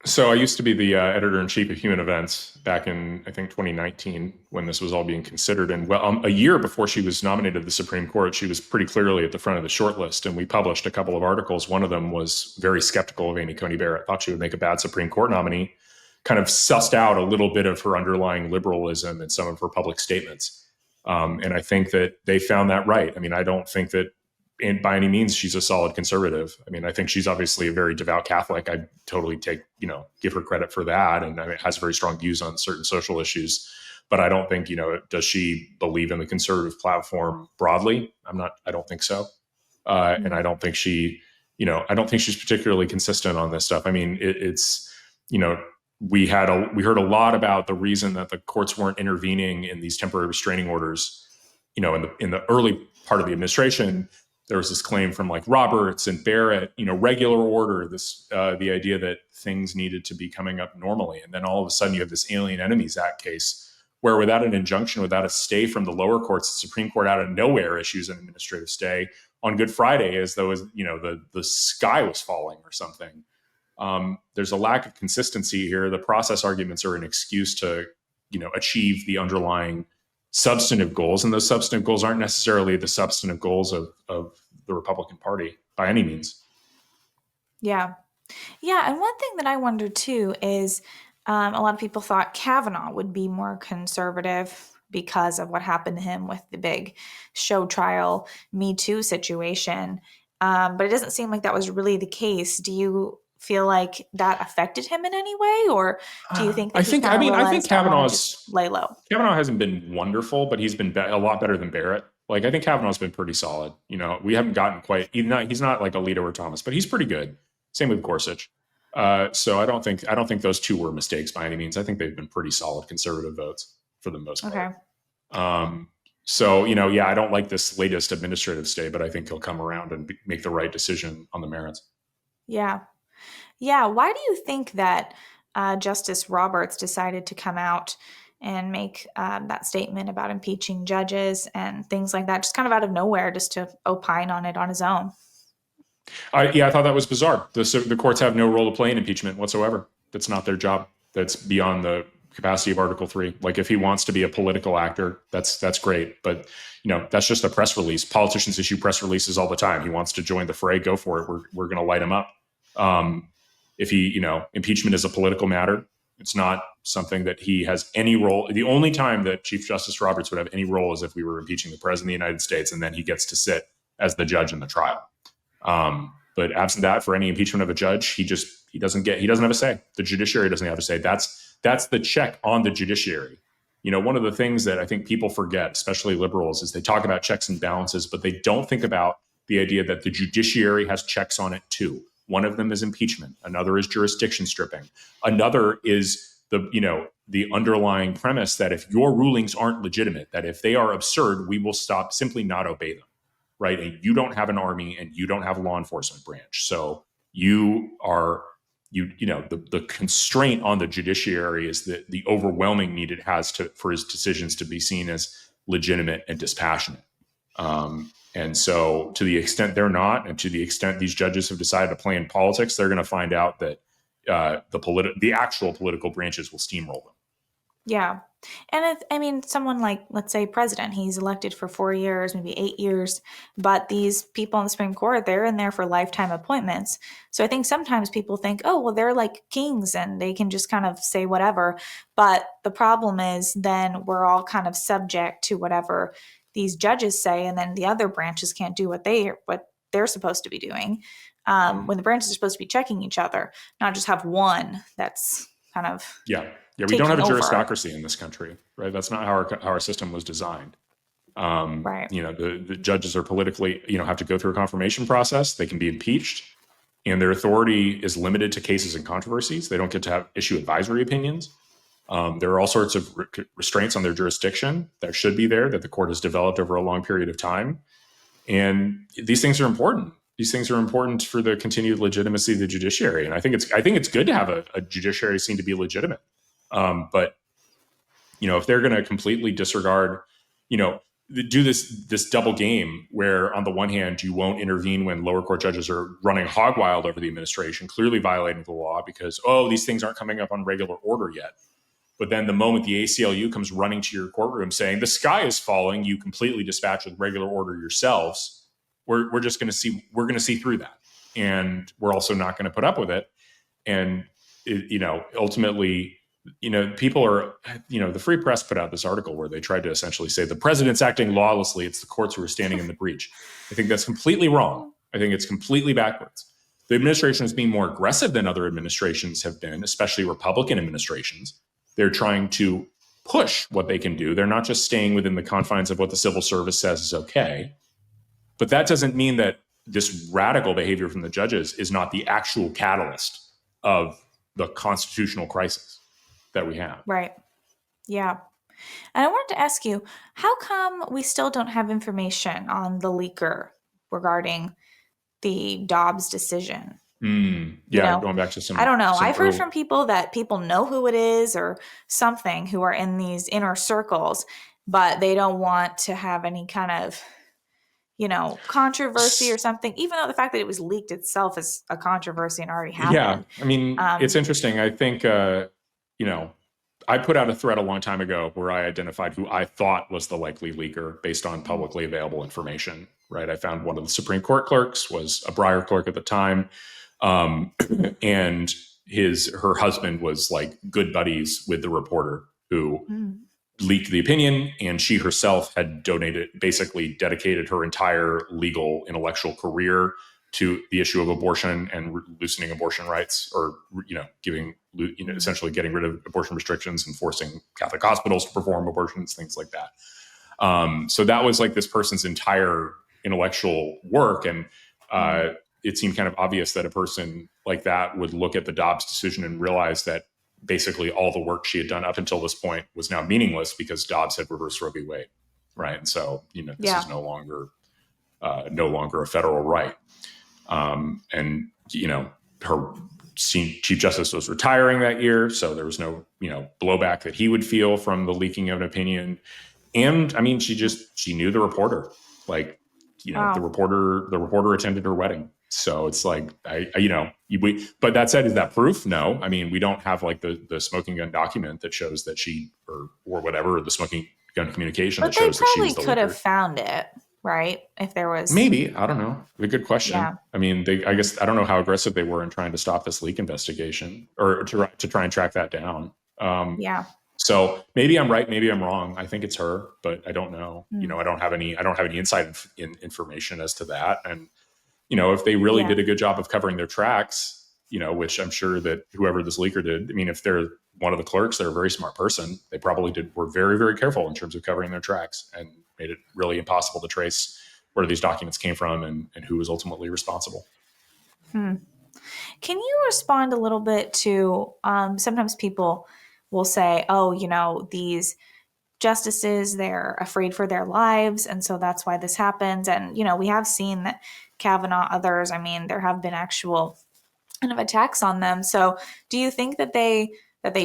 So I used to be the editor-in-chief of Human Events back in, I think, 2019 when this was all being considered. And a year before she was nominated to the Supreme Court, she was pretty clearly at the front of the shortlist. And we published a couple of articles. One of them was very skeptical of Amy Coney Barrett, thought she would make a bad Supreme Court nominee, kind of sussed out a little bit of her underlying liberalism in some of her public statements. And I think that they found that right. I mean, I don't think that by any means she's a solid conservative. I mean, I think she's obviously a very devout Catholic. I totally give her credit for that. And has very strong views on certain social issues. But I don't think, does she believe in the conservative platform broadly? I don't think so. And I don't think I don't think she's particularly consistent on this stuff. I mean, it's, we heard a lot about the reason that the courts weren't intervening in these temporary restraining orders. In the early part of the administration, there was this claim from like Roberts and Barrett, regular order, the idea that things needed to be coming up normally. And then all of a sudden you have this Alien Enemies Act case where without an injunction, without a stay from the lower courts, the Supreme Court out of nowhere issues an administrative stay on Good Friday as though, the sky was falling or something. There's a lack of consistency here. The process arguments are an excuse to, achieve the underlying substantive goals. And those substantive goals aren't necessarily the substantive goals of the Republican Party by any means. Yeah. Yeah. And one thing that I wonder too is a lot of people thought Kavanaugh would be more conservative because of what happened to him with the big show trial Me Too situation. But it doesn't seem like that was really the case. Do you feel like that affected him in any way? Or do you think that I think lay low? Kavanaugh hasn't been wonderful, but he's been a lot better than Barrett. Like, I think Kavanaugh's been pretty solid. We haven't gotten quite, he's not like Alito or Thomas, but he's pretty good. Same with Gorsuch. So I don't think those two were mistakes by any means. I think they've been pretty solid conservative votes for the most part. Okay. So, I don't like this latest administrative stay, but I think he'll come around and make the right decision on the merits. Yeah. Yeah. Why do you think that Justice Roberts decided to come out and make that statement about impeaching judges and things like that, just kind of out of nowhere, just to opine on it on his own? I thought that was bizarre. The courts have no role to play in impeachment whatsoever. That's not their job. That's beyond the capacity of Article 3. Like, if he wants to be a political actor, that's great. But, that's just a press release. Politicians issue press releases all the time. He wants to join the fray, go for it. We're going to light him up. If he, impeachment is a political matter. It's not something that he has any role. The only time that Chief Justice Roberts would have any role is if we were impeaching the President of the United States, and then he gets to sit as the judge in the trial. But absent that, for any impeachment of a judge, he doesn't have a say. The judiciary doesn't have a say. That's the check on the judiciary. One of the things that I think people forget, especially liberals, is they talk about checks and balances, but they don't think about the idea that the judiciary has checks on it too. One of them is impeachment. Another is jurisdiction stripping. Another is the underlying premise that if your rulings aren't legitimate, that if they are absurd, we will simply not obey them. Right. And you don't have an army and you don't have a law enforcement branch. So the constraint on the judiciary is the overwhelming need it has for his decisions to be seen as legitimate and dispassionate. And so to the extent they're not, and to the extent these judges have decided to play in politics, they're going to find out that the actual political branches will steamroll them. Yeah. And someone like, let's say, president, he's elected for 4 years, maybe 8 years, but these people in the Supreme Court, they're in there for lifetime appointments. So I think sometimes people think, oh, well, they're like kings and they can just kind of say whatever. But the problem is then we're all kind of subject to whatever these judges say, and then the other branches can't do what they're supposed to be doing, when the branches are supposed to be checking each other, not just have one that's kind of we don't have a juristocracy in this country, right? That's not how our system was designed. Right. The judges are politically, have to go through a confirmation process. They can be impeached, and their authority is limited to cases and controversies. They don't get to issue advisory opinions. There are all sorts of restraints on their jurisdiction that should be there, that the court has developed over a long period of time. And these things are important. These things are important for the continued legitimacy of the judiciary. And I think it's good to have a judiciary seen to be legitimate. But if they're going to completely disregard, do this double game where on the one hand, you won't intervene when lower court judges are running hog wild over the administration, clearly violating the law because, these things aren't coming up on regular order yet. But then the moment the ACLU comes running to your courtroom saying the sky is falling, you completely dispatch with regular order yourselves. We're going to see through that. And we're also not going to put up with it. And, ultimately, people are, the Free Press put out this article where they tried to essentially say the president's acting lawlessly. It's the courts who are standing in the breach. I think that's completely wrong. I think it's completely backwards. The administration is being more aggressive than other administrations have been, especially Republican administrations. They're trying to push what they can do. They're not just staying within the confines of what the civil service says is okay. But that doesn't mean that this radical behavior from the judges is not the actual catalyst of the constitutional crisis that we have. Right. Yeah. And I wanted to ask you, how come we still don't have information on the leaker regarding the Dobbs decision? Going back to some. I don't know. I've heard from people that people know who it is or something who are in these inner circles, but they don't want to have any kind of, controversy or something, even though the fact that it was leaked itself is a controversy and already happened. Yeah. I mean, it's interesting. I think, I put out a thread a long time ago where I identified who I thought was the likely leaker based on publicly available information, right? I found one of the Supreme Court clerks was a Breyer clerk at the time. And her husband was like good buddies with the reporter who leaked the opinion, and she herself had basically dedicated her entire legal intellectual career to the issue of abortion and loosening abortion rights, or essentially getting rid of abortion restrictions and forcing Catholic hospitals to perform abortions, things like that. So that was like this person's entire intellectual work, and it seemed kind of obvious that a person like that would look at the Dobbs decision and realize that basically all the work she had done up until this point was now meaningless because Dobbs had reversed Roe v. Wade, right? And so, this is no longer a federal right. And her Chief Justice was retiring that year, so there was no, blowback that he would feel from the leaking of an opinion. And I mean, she knew the reporter, like, the reporter attended her wedding. So it's like, but that said, is that proof? No. I mean, we don't have like the smoking gun document that shows that she, or whatever, the smoking gun communication that shows that she was the leaker. But they probably could have found it, right? If there was. Maybe, I don't know. A good question. Yeah. I mean, I guess, I don't know how aggressive they were in trying to stop this leak investigation or to try and track that down. So maybe I'm right, maybe I'm wrong. I think it's her, but I don't know. I don't have any insight information as to that. And, if they really did a good job of covering their tracks, which I'm sure that whoever this leaker did, I mean, if they're one of the clerks, they're a very smart person. They probably were very, very careful in terms of covering their tracks and made it really impossible to trace where these documents came from and who was ultimately responsible. Can you respond a little bit to, sometimes people will say, these justices, they're afraid for their lives, and so that's why this happens. And, we have seen that Kavanaugh, others, I mean, there have been actual kind of attacks on them. So do you think that they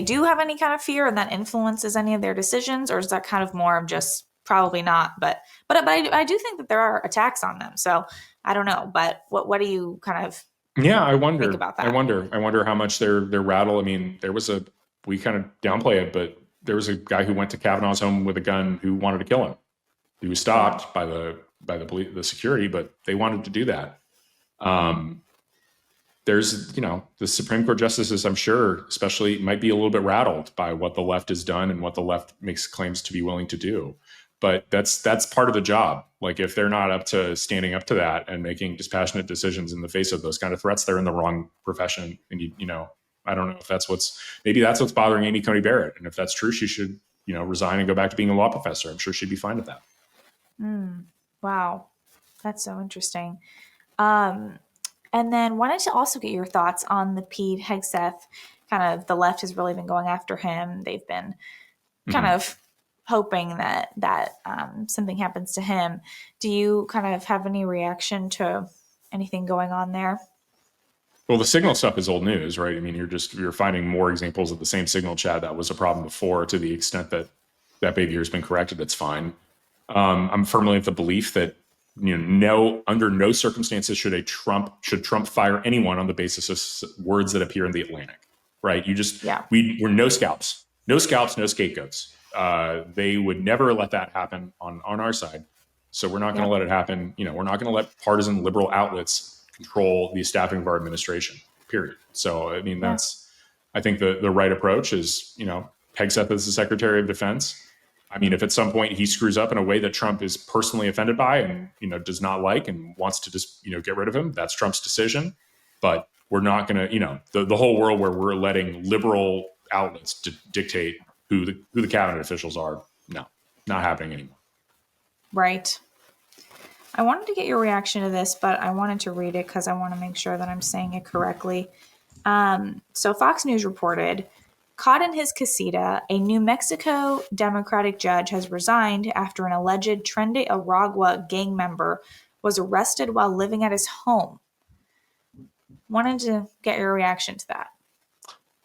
do have any kind of fear and that influences any of their decisions, or is that kind of more of just probably not? But I do think that there are attacks on them. So I don't know, but what do you kind of I wonder think about that? I wonder how much they're rattled. I mean, we kind of downplay it, but there was a guy who went to Kavanaugh's home with a gun who wanted to kill him. He was stopped by the police, the security, but they wanted to do that. There's, the Supreme Court justices, I'm sure, especially might be a little bit rattled by what the left has done and what the left makes claims to be willing to do. But that's part of the job. Like, if they're not up to standing up to that and making dispassionate decisions in the face of those kind of threats, they're in the wrong profession. And I don't know if maybe that's what's bothering Amy Coney Barrett. And if that's true, she should, resign and go back to being a law professor. I'm sure she'd be fine with that. Wow. That's so interesting. And then wanted to also get your thoughts on the Pete Hegseth. Kind of the left has really been going after him. They've been kind of hoping that something happens to him. Do you kind of have any reaction to anything going on there? Well, the Signal stuff is old news, right? I mean, you're finding more examples of the same Signal chat that was a problem before. To the extent that behavior has been corrected, that's fine. I'm firmly of the belief that under no circumstances should Trump fire anyone on the basis of words that appear in the Atlantic, right? We're no scalps, no scapegoats. They would never let that happen on our side. So we're not going to let it happen. We're not going to let partisan liberal outlets control the staffing of our administration, period. So, I mean, I think the right approach is, Hegseth is the Secretary of Defense. I mean, if at some point he screws up in a way that Trump is personally offended by and, does not like and wants to just, get rid of him, that's Trump's decision. But we're not going to, the whole world where we're letting liberal outlets dictate who the cabinet officials are, no, not happening anymore. Right. I wanted to get your reaction to this, but I wanted to read it because I want to make sure that I'm saying it correctly. So Fox News reported, caught in his casita, a New Mexico Democratic judge has resigned after an alleged Tren de Aragua gang member was arrested while living at his home. Wanted to get your reaction to that.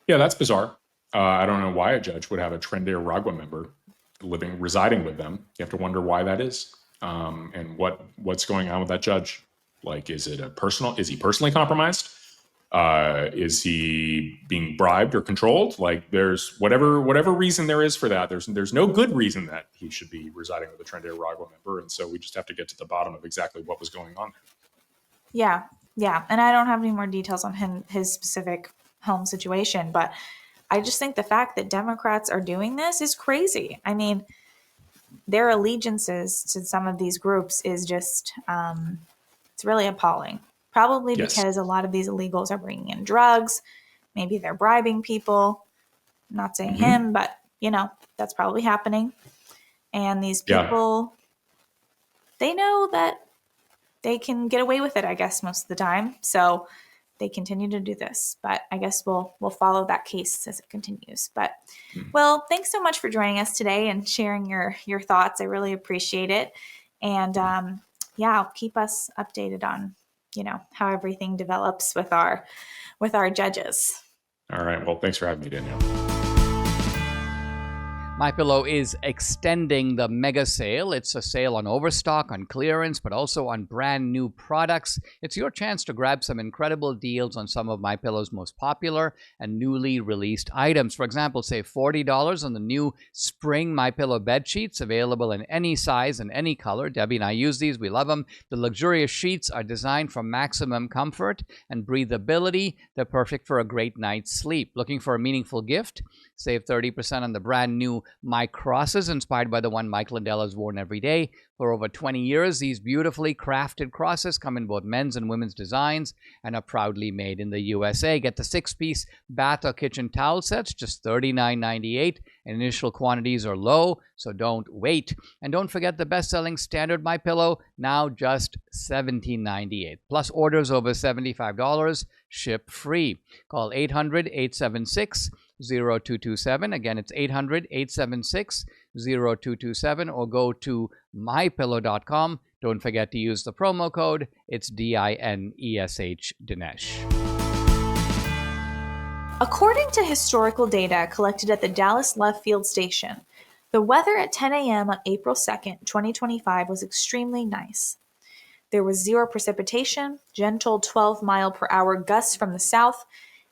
Yeah, that's bizarre. I don't know why a judge would have a Tren de Aragua member residing with them. You have to wonder why that is, and what's going on with that judge. Like, is he personally compromised? Is he being bribed or controlled? Like, there's whatever reason there is for that. There's no good reason that he should be residing with a Tren de Aragua member, and so we just have to get to the bottom of exactly what was going on there. Yeah, and I don't have any more details on his specific home situation, but I just think the fact that Democrats are doing this is crazy. I mean, their allegiances to some of these groups is just, it's really appalling. Probably because a lot of these illegals are bringing in drugs. Maybe they're bribing people. I'm not saying him, but, that's probably happening. And these people, they know that they can get away with it, I guess, most of the time. So they continue to do this. But I guess we'll follow that case as it continues. But, well, thanks so much for joining us today and sharing your thoughts. I really appreciate it. And, keep us updated on how everything develops with our judges. All right. Well, thanks for having me, Danielle. MyPillow is extending the mega sale. It's a sale on overstock, on clearance, but also on brand new products. It's your chance to grab some incredible deals on some of MyPillow's most popular and newly released items. For example, save $40 on the new spring MyPillow bed sheets, available in any size and any color. Debbie and I use these. We love them. The luxurious sheets are designed for maximum comfort and breathability. They're perfect for a great night's sleep. Looking for a meaningful gift? Save 30% on the brand new My Crosses, inspired by the one Mike Lindell has worn every day. For over 20 years, these beautifully crafted crosses come in both men's and women's designs and are proudly made in the USA. Get the 6-piece bath or kitchen towel sets, just $39.98. Initial quantities are low, so don't wait. And don't forget the best-selling standard MyPillow, now just $17.98. Plus orders over $75, ship free. Call 800-876-0227. Again, it's 800-876-0227, or go to mypillow.com. Don't forget to use the promo code. It's DINESH, Dinesh. According to historical data collected at the Dallas Love Field Station, the weather at 10 a.m. on April 2nd, 2025 was extremely nice. There was zero precipitation, gentle 12-mile-per-hour gusts from the south,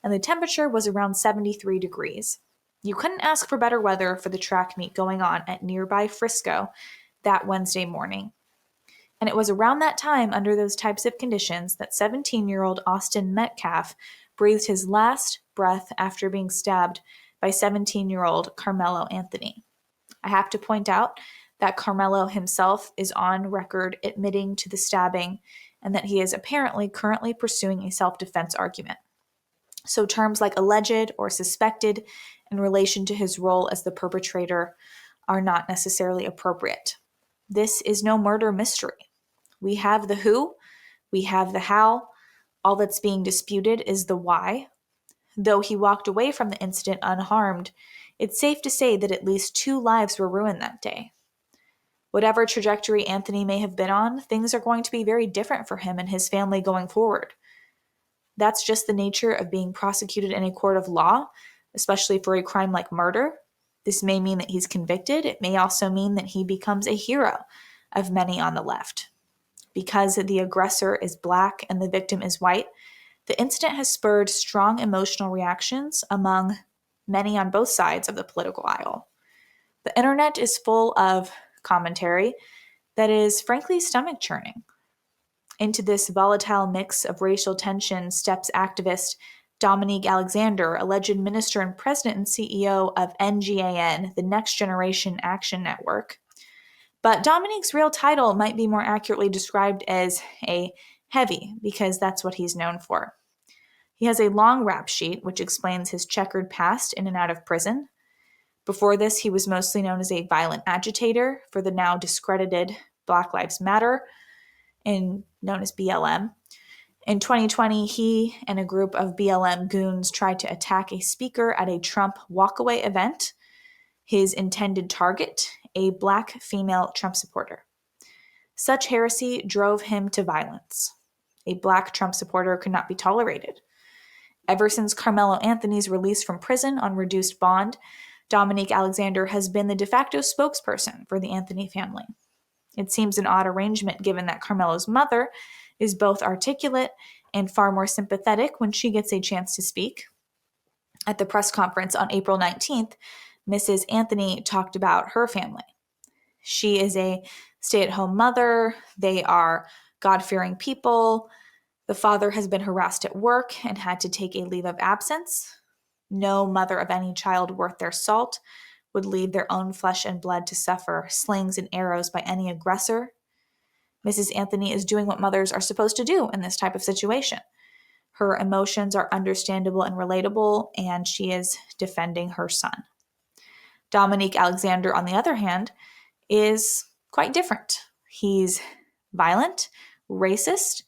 and the temperature was around 73 degrees. You couldn't ask for better weather for the track meet going on at nearby Frisco that Wednesday morning. And it was around that time, under those types of conditions, that 17-year-old Austin Metcalf breathed his last breath after being stabbed by 17-year-old Karmelo Anthony. I have to point out that Karmelo himself is on record admitting to the stabbing and that he is apparently currently pursuing a self-defense argument. So terms like alleged or suspected in relation to his role as the perpetrator are not necessarily appropriate. This is no murder mystery. We have the who, we have the how. All that's being disputed is the why. Though he walked away from the incident unharmed, it's safe to say that at least 2 lives were ruined that day. Whatever trajectory Anthony may have been on, things are going to be very different for him and his family going forward. That's just the nature of being prosecuted in a court of law, especially for a crime like murder. This may mean that he's convicted. It may also mean that he becomes a hero of many on the left. Because the aggressor is black and the victim is white, the incident has spurred strong emotional reactions among many on both sides of the political aisle. The internet is full of commentary that is frankly stomach-churning. Into this volatile mix of racial tension steps activist Dominique Alexander, alleged minister and president and CEO of NGAN, the Next Generation Action Network. But Dominique's real title might be more accurately described as a heavy, because that's what he's known for. He has a long rap sheet which explains his checkered past in and out of prison. Before this, he was mostly known as a violent agitator for the now discredited Black Lives Matter, and known as BLM. In 2020, he and a group of BLM goons tried to attack a speaker at a Trump walkaway event. His intended target, a Black female Trump supporter. Such heresy drove him to violence. A Black Trump supporter could not be tolerated. Ever since Karmelo Anthony's release from prison on reduced bond, Dominique Alexander has been the de facto spokesperson for the Anthony family. It seems an odd arrangement given that Karmelo's mother is both articulate and far more sympathetic when she gets a chance to speak. At the press conference on April 19th, Mrs. Anthony talked about her family. She is a stay-at-home mother. They are God-fearing people. The father has been harassed at work and had to take a leave of absence. No mother of any child worth their salt would leave their own flesh and blood to suffer slings and arrows by any aggressor. Mrs. Anthony is doing what mothers are supposed to do in this type of situation. Her emotions are understandable and relatable, and she is defending her son. Dominique Alexander, on the other hand, is quite different. He's violent, racist.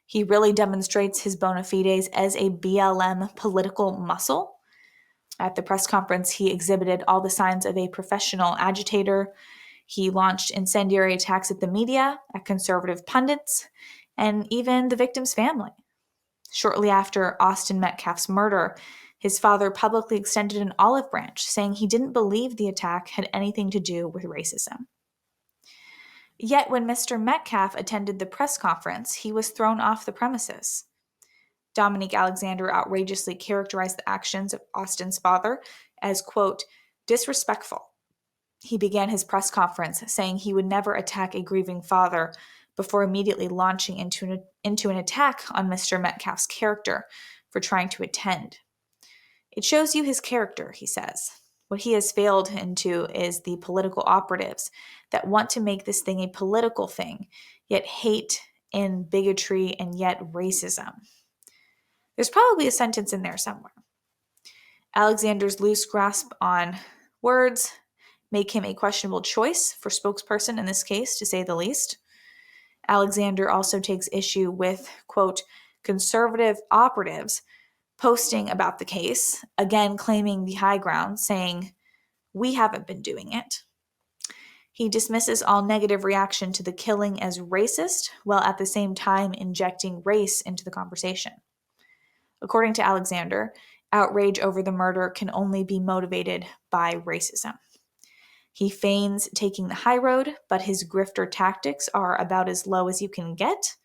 He really demonstrates his bona fides as a BLM political muscle. At the press conference, he exhibited all the signs of a professional agitator. He launched incendiary attacks at the media, at conservative pundits, and even the victim's family. Shortly after Austin Metcalf's murder, his father publicly extended an olive branch, saying he didn't believe the attack had anything to do with racism. Yet when Mr. Metcalf attended the press conference, he was thrown off the premises. Dominique Alexander outrageously characterized the actions of Austin's father as, quote, disrespectful. He began his press conference saying he would never attack a grieving father before immediately launching into an attack on Mr. Metcalf's character for trying to attend. It shows you his character, he says. What he has failed into is the political operatives that want to make this thing a political thing, yet hate and bigotry and yet racism. There's probably a sentence in there somewhere. Alexander's loose grasp on words make him a questionable choice for spokesperson in this case, to say the least. Alexander also takes issue with, quote, conservative operatives posting about the case, again claiming the high ground, saying, we haven't been doing it. He dismisses all negative reaction to the killing as racist, while at the same time injecting race into the conversation. According to Alexander, outrage over the murder can only be motivated by racism. He feigns taking the high road, but his grifter tactics are about as low as you can get.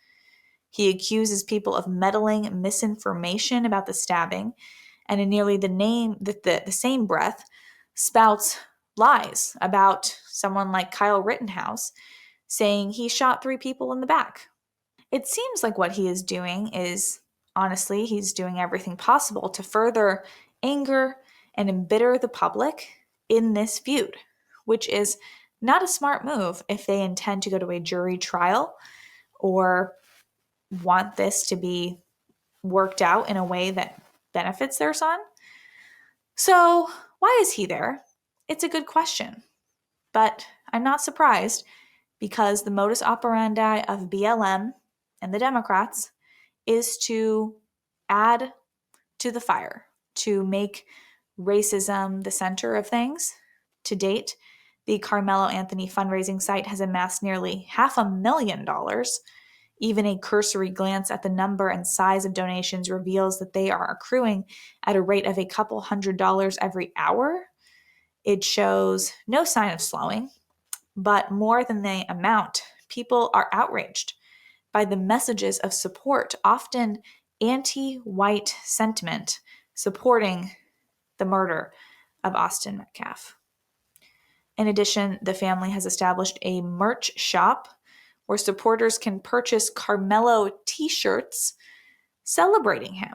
He accuses people of meddling misinformation about the stabbing, and in nearly the same breath, spouts lies about someone like Kyle Rittenhouse, saying he shot 3 people in the back. It seems like what he is doing is, honestly, he's doing everything possible to further anger and embitter the public in this feud, which is not a smart move if they intend to go to a jury trial or want this to be worked out in a way that benefits their son. So, why is he there? It's a good question, but I'm not surprised because the modus operandi of BLM and the Democrats is to add to the fire, to make racism the center of things. To date, the Karmelo Anthony fundraising site has amassed nearly $500,000. Even a cursory glance at the number and size of donations reveals that they are accruing at a rate of a couple $100 every hour. It shows no sign of slowing, but more than the amount, people are outraged by the messages of support, often anti-white sentiment, supporting the murder of Austin Metcalf. In addition, the family has established a merch shop where supporters can purchase Karmelo t-shirts celebrating him.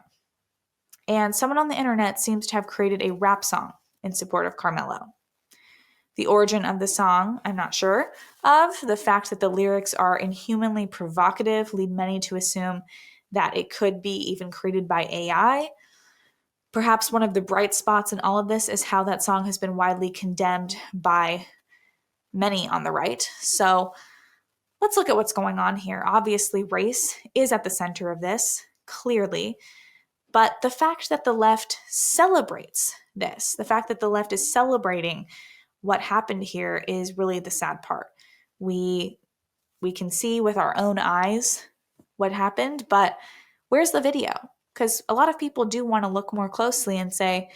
And someone on the internet seems to have created a rap song in support of Karmelo. The origin of the song, I'm not sure of. The fact that the lyrics are inhumanly provocative lead many to assume that it could be even created by AI. Perhaps one of the bright spots in all of this is how that song has been widely condemned by many on the right. So let's look at what's going on here. Obviously, race is at the center of this, clearly. But the fact that the left celebrates this, the fact that the left is celebrating what happened here is really the sad part. We can see with our own eyes what happened, but where's the video? Because a lot of people do want to look more closely and say,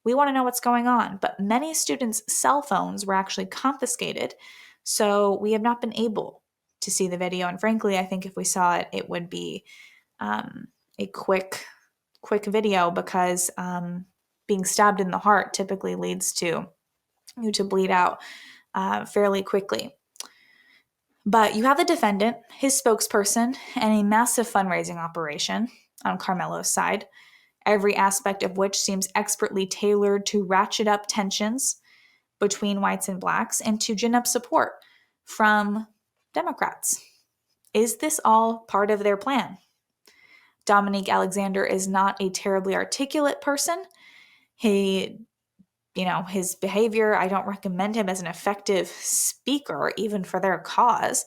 we want to know what's going on. But many students' cell phones were actually confiscated, so we have not been able to see the video. And frankly, I think if we saw it, it would be a quick video, because being stabbed in the heart typically leads to you to bleed out fairly quickly. But you have the defendant, his spokesperson, and a massive fundraising operation on Karmelo's side, every aspect of which seems expertly tailored to ratchet up tensions between whites and blacks and to gin up support from Democrats. Is this all part of their plan? Dominique Alexander is not a terribly articulate person. His behavior, I don't recommend him as an effective speaker, even for their cause.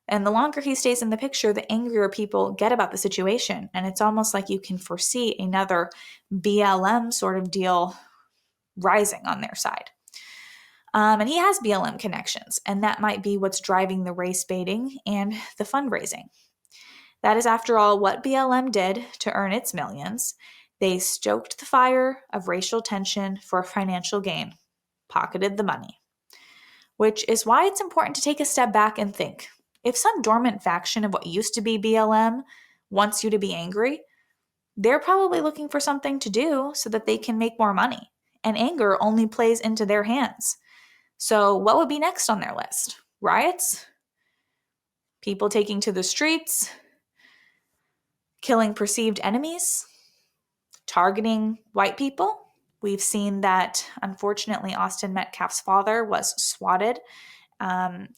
And the longer he stays in the picture, the angrier people get about the situation. And it's almost like you can foresee another BLM sort of deal rising on their side. And he has BLM connections, and that might be what's driving the race baiting and the fundraising. That is, after all, what BLM did to earn its millions. They stoked the fire of racial tension for financial gain, pocketed the money. Which is why it's important to take a step back and think. If some dormant faction of what used to be BLM wants you to be angry, they're probably looking for something to do so that they can make more money. And anger only plays into their hands. So what would be next on their list? Riots? People taking to the streets? Killing perceived enemies? Targeting white people? We've seen that, unfortunately, Austin Metcalf's father was swatted.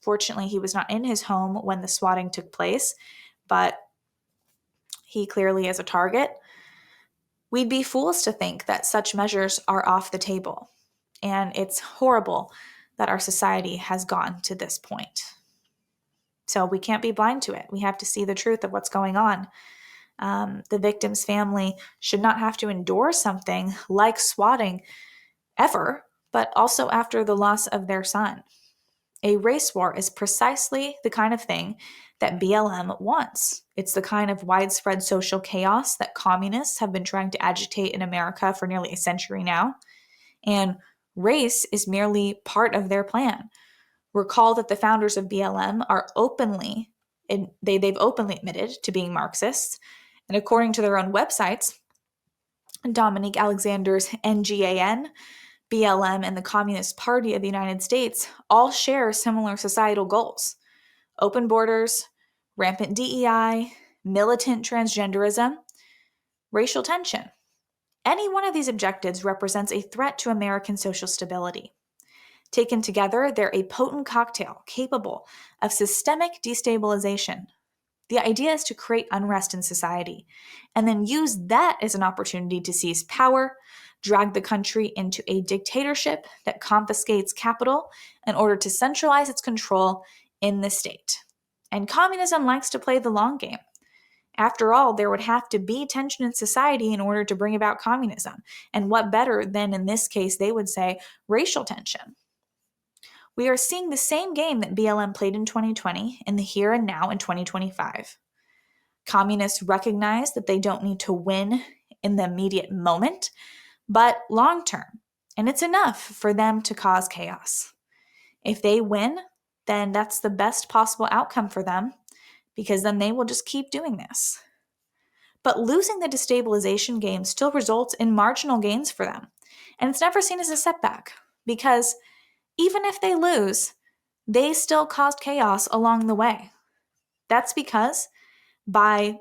Fortunately, he was not in his home when the swatting took place, but he clearly is a target. We'd be fools to think that such measures are off the table. And it's horrible that our society has gotten to this point. So we can't be blind to it. We have to see the truth of what's going on. The victim's family should not have to endure something like swatting ever, but also after the loss of their son. A race war is precisely the kind of thing that BLM wants. It's the kind of widespread social chaos that communists have been trying to agitate in America for nearly a century now. And race is merely part of their plan. Recall that the founders of BLM are they've openly admitted to being Marxists. And according to their own websites, Dominique Alexander's NGAN, BLM, and the Communist Party of the United States all share similar societal goals: open borders, rampant DEI, militant transgenderism, racial tension. Any one of these objectives represents a threat to American social stability. Taken together, they're a potent cocktail capable of systemic destabilization. The idea is to create unrest in society and then use that as an opportunity to seize power, drag the country into a dictatorship that confiscates capital in order to centralize its control in the state. And communism likes to play the long game. After all, there would have to be tension in society in order to bring about communism. And what better than, in this case, they would say, racial tension. We are seeing the same game that BLM played in 2020 in the here and now in 2025. Communists recognize that they don't need to win in the immediate moment, but long term. And it's enough for them to cause chaos. If they win, then that's the best possible outcome for them, because then they will just keep doing this. But losing the destabilization game still results in marginal gains for them. And it's never seen as a setback, because even if they lose, they still caused chaos along the way. That's because by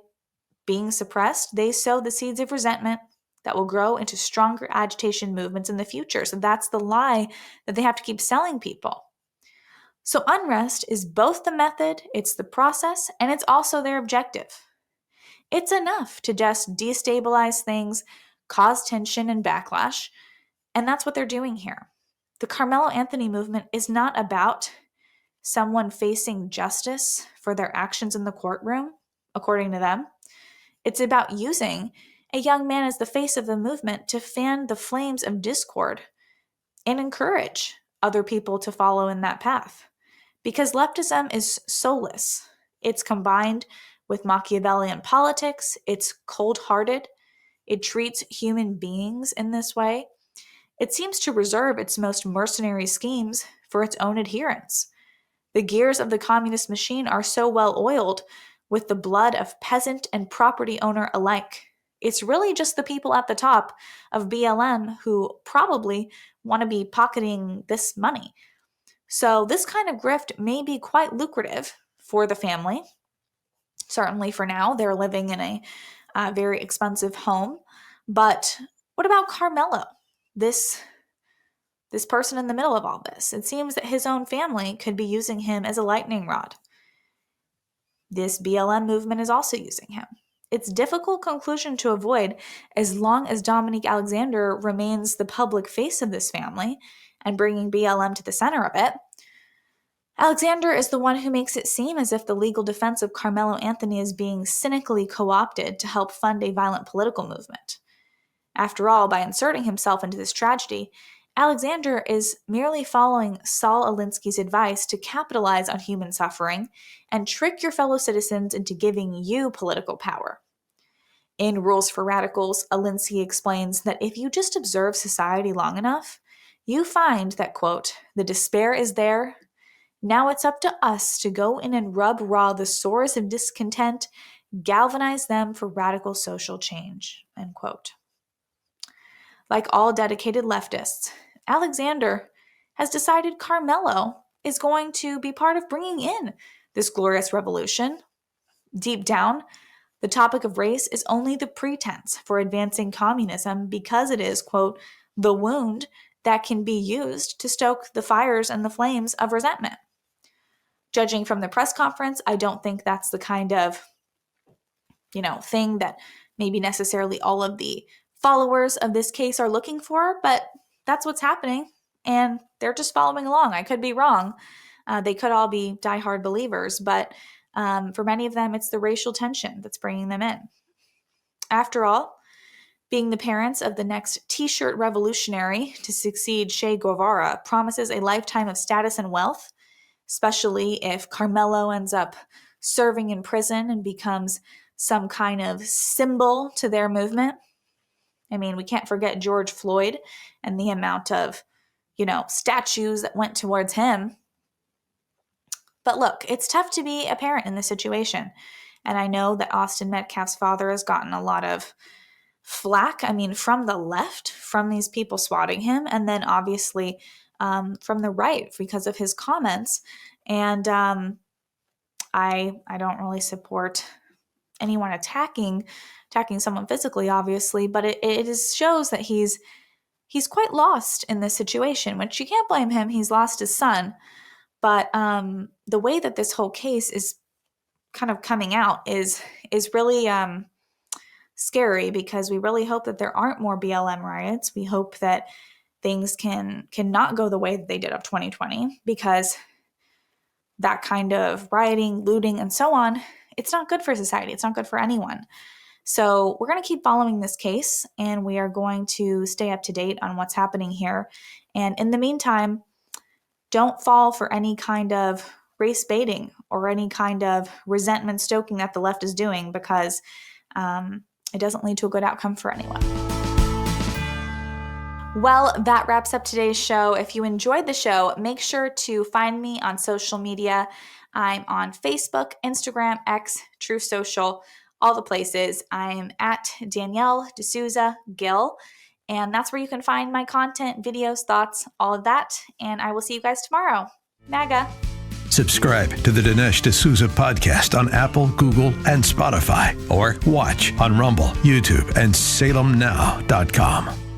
being suppressed, they sow the seeds of resentment that will grow into stronger agitation movements in the future. So that's the lie that they have to keep selling people. So unrest is both the method, it's the process, and it's also their objective. It's enough to just destabilize things, cause tension and backlash, and that's what they're doing here. The Karmelo Anthony movement is not about someone facing justice for their actions in the courtroom, according to them. It's about using a young man as the face of the movement to fan the flames of discord and encourage other people to follow in that path. Because leftism is soulless. It's combined with Machiavellian politics. It's cold-hearted. It treats human beings in this way. It seems to reserve its most mercenary schemes for its own adherents. The gears of the communist machine are so well oiled with the blood of peasant and property owner alike. It's really just the people at the top of BLM who probably want to be pocketing this money. So this kind of grift may be quite lucrative for the family. Certainly for now, they're living in a very expensive home. But what about Karmelo? This person in the middle of all this. It seems that his own family could be using him as a lightning rod. This BLM movement is also using him. It's a difficult conclusion to avoid as long as Dominique Alexander remains the public face of this family and bringing BLM to the center of it. Alexander is the one who makes it seem as if the legal defense of Karmelo Anthony is being cynically co-opted to help fund a violent political movement. After all, by inserting himself into this tragedy, Alexander is merely following Saul Alinsky's advice to capitalize on human suffering and trick your fellow citizens into giving you political power. In Rules for Radicals, Alinsky explains that if you just observe society long enough, you find that, quote, the despair is there. Now it's up to us to go in and rub raw the sores of discontent, galvanize them for radical social change, end quote. Like all dedicated leftists, Alexander has decided Karmelo is going to be part of bringing in this glorious revolution. Deep down, the topic of race is only the pretense for advancing communism because it is, quote, the wound that can be used to stoke the fires and the flames of resentment. Judging from the press conference, I don't think that's the kind of, thing that maybe necessarily all of the followers of this case are looking for, but that's what's happening, and they're just following along. I could be wrong. They could all be diehard believers, but for many of them, it's the racial tension that's bringing them in. After all, being the parents of the next T-shirt revolutionary to succeed Che Guevara promises a lifetime of status and wealth, especially if Karmelo ends up serving in prison and becomes some kind of symbol to their movement. I mean, we can't forget George Floyd and the amount of, statues that went towards him. But look, it's tough to be a parent in this situation. And I know that Austin Metcalf's father has gotten a lot of flack, from the left, from these people swatting him, and then obviously from the right because of his comments. And I don't really support anyone attacking someone physically, obviously, but it shows that he's quite lost in this situation, which you can't blame him. He's lost his son. But the way that this whole case is kind of coming out is really scary, because we really hope that there aren't more BLM riots. We hope that things cannot go the way that they did of 2020, because that kind of rioting, looting, and so on, it's not good for society. It's not good for anyone. So we're going to keep following this case, and we are going to stay up to date on what's happening here. And in the meantime, don't fall for any kind of race baiting or any kind of resentment stoking that the left is doing, because it doesn't lead to a good outcome for anyone. Well, that wraps up today's show. If you enjoyed the show, make sure to find me on social media. I'm on Facebook, Instagram, X, Truth Social, all the places. I'm at Danielle D'Souza Gill, and that's where you can find my content, videos, thoughts, all of that. And I will see you guys tomorrow. MAGA. Subscribe to the Dinesh D'Souza podcast on Apple, Google, and Spotify, or watch on Rumble, YouTube, and SalemNow.com.